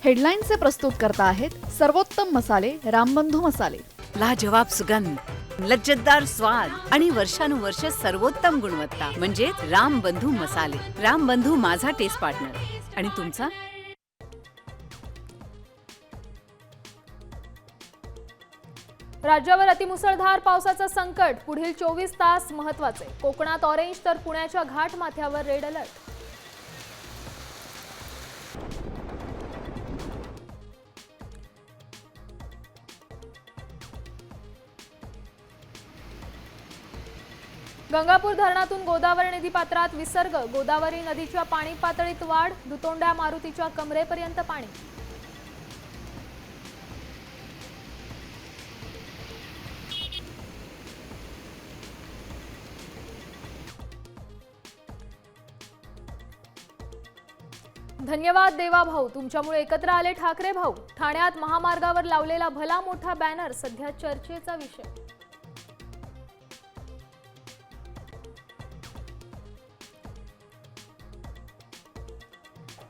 हेडलाईन्सचे प्रस्तुत करता आहेत सर्वोत्तम मसाले रामबंधू मसाले. लाजवाब सुगंध, लज्जतदार स्वाद आणि वर्षानुवर्ष सर्वोत्तम गुणवत्ता म्हणजे रामबंधू मसाले. रामबंधू माझा टेस्ट पार्टनर. आणि तुमचा? राज्यावर अतिमुसळधार पावसाचं संकट. पुढील 24 तास महत्त्वाचे. कोकणात ऑरेंज तर पुण्याच्या घाट माथ्यावर रेड अलर्ट. गंगापूर धरणातून गोदावरी नदीपात्रात विसर्ग. गोदावरी नदीच्या पाणी पातळीत वाढ. दुतोंड्या मारुतीच्या कमरेपर्यंत पाणी. धन्यवाद देवा भाऊ, तुमच्यामुळे एकत्र आले ठाकरे भाऊ. ठाण्यात महामार्गावर लावलेला भला मोठा बॅनर सध्या चर्चेचा विषय.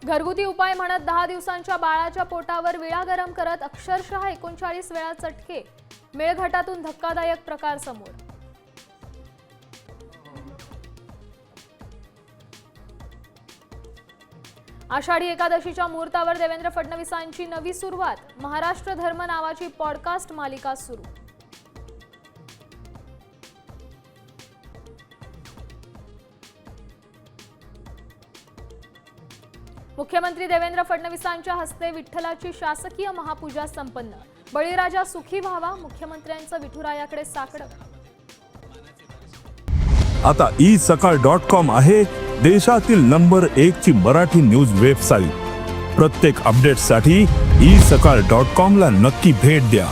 घरगुती उपाय म्हणत 10 दिवसांच्या बाळाच्या पोटावर विळा गरम करत अक्षरशः 39 वेळा चटके. मेळघाटातून धक्कादायक प्रकार समोर. आषाढी एकादशीच्या मुहूर्तावर देवेंद्र फडणवीसांची नवी सुरुवात. महाराष्ट्र धर्म नावाची पॉडकास्ट मालिका सुरू. मुख्यमंत्री देवेंद्र फडणवीसांच्या हस्ते विठ्ठलाची शासकीय महापूजा संपन्न. बळीराजा सुखी व्हावा, मुख्यमंत्र्यांचं विठुरायाकडे साकडं. आता isakal.com आहे देशातील नंबर 1 ची मराठी न्यूज वेबसाईट. प्रत्येक अपडेटसाठी isakal.com ला नक्की भेट द्या.